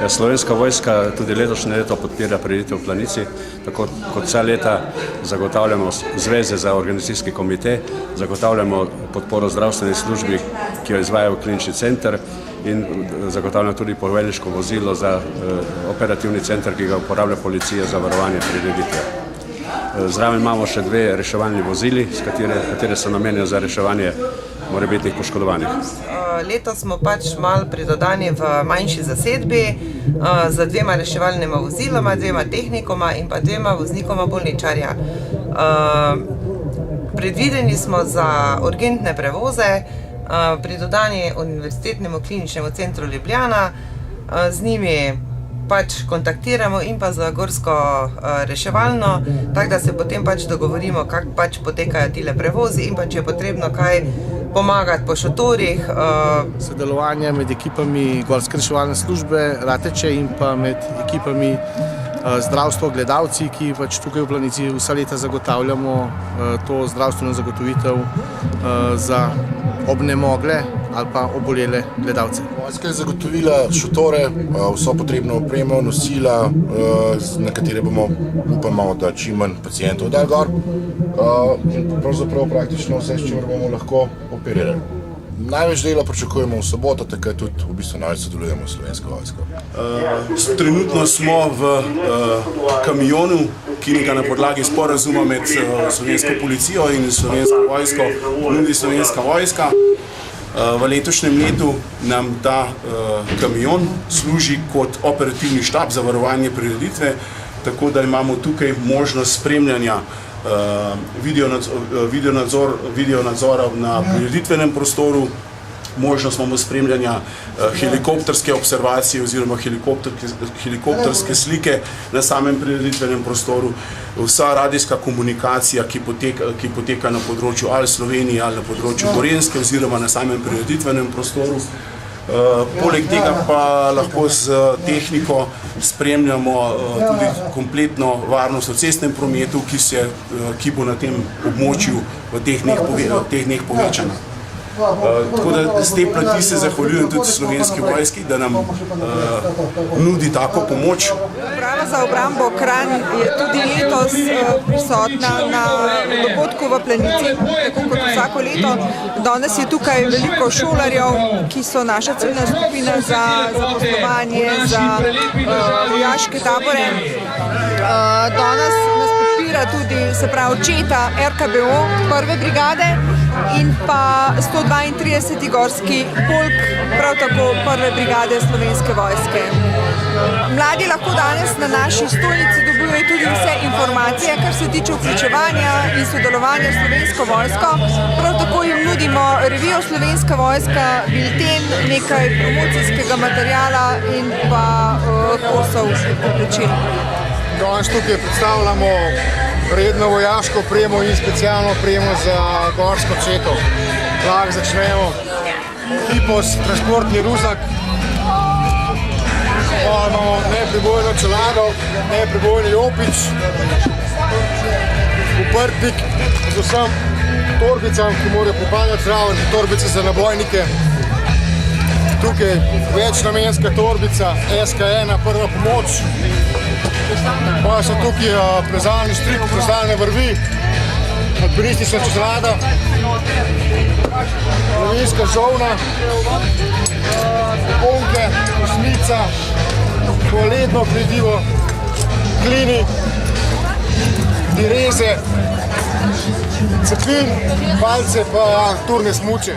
Slovenska vojska tudi letošnje leto podpira prireditev v Planici, tako kot vsa leta zagotavljamo zveze za organizacijski komite, zagotavljamo podporo zdravstveni službi, ki jo izvaja klinični center, in zagotavljamo tudi poveljniško vozilo za operativni center, ki ga uporablja policija za varovanje prireditve. Zraven imamo še 2 reševalni vozili, katere so namenjene za reševanje morebitnih poškodovanih. Letos smo pač malo pridodani v manjši zasedbi z 2 reševalnima voziloma, 2 tehnikoma in pa 2 voznikoma bolničarja. Predvideni smo za urgentne prevoze, pridodani Univerzitetnemu kliničnemu centru Ljubljana, z njimi pač kontaktiramo in pa za gorsko reševalno, tako da se potem pač dogovorimo, kako pač potekajo tile prevozi in pa če je potrebno kaj pomagati po šotorih. Sodelovanje med ekipami gorske reševalne službe Rateče in pa med ekipami zdravstvo gledalci, ki pač tukaj v Planici vsa leta zagotavljamo to zdravstveno zagotovitev za obnemogle ali pa obolele gledalce. Vojska je zagotovila šotore, vso potrebno opremo, nosila, na katere upamo, da čim manj pacientov dali gor, in pravzaprav praktično vse, s čimer bomo lahko operirali. Največ dela pričakujemo v soboto, takrat tudi v bistvu največ sodelujemo s Slovensko vojsko. Trenutno smo v kamionu, ki ga na podlagi sporazuma med slovensko policijo in slovensko vojsko nudi Slovenska vojska. V letošnjem letu nam ta kamion služi kot operativni štab za varovanje prireditve, tako da imamo tukaj možnost spremljanja videonadzora na prireditvenem prostoru, možnost imamo spremljanja helikopterske observacije oziroma helikopterske slike na samem prireditvenem prostoru, vsa radijska komunikacija, ki poteka na področju ali Slovenije ali na področju Gorenjske oziroma na samem prireditvenem prostoru. Poleg tega pa lahko z tehniko spremljamo tudi kompletno varnost v cestnem prometu, ki bo na tem območju v teh dneh povečana. Tako da z te plati se zahvaljujem tudi Slovenski vojski, da nam nudi tako pomoč. Uprava za obrambo Kranj je tudi letos prisotna na dogodku v Planici, tako kot vsako leto. Danes je tukaj veliko šolarjev, ki so naša ciljna skupina za zaposlovanje, za vojaške tabore. Danes nas podpira tudi, se pravi, četa RKBO 1. brigade in pa 132. gorski polk, prav tako 1. brigade Slovenske vojske. Mladi lahko danes na naši stojnici dobivajo tudi vse informacije, kar se tiče vključevanja in sodelovanja s Slovensko vojsko. Prav tako jim nudimo revijo Slovenska vojska, bilten, nekaj promocijskega materijala in pa kosov oblačil. Danes tukaj predstavljamo redno vojaško opremo in specialno opremo za gorsko četo. Lahko začnemo. Hipos, transportni ruzak. Imamo neprebojno čelado, neprebojni jopič, uprtnik z vsem torbicam, ki morajo pripadati zraven, torbice za nabojnike. Tukaj večnamenska torbica, SK1, prva pomoč. Pa so tukaj plezalni štrik, plezalne vrvi, alpinistična čelada, planinska žolna, ponke, osmica, toaletno kladivo, klini, direze, ceplin, palce pa turne smuče.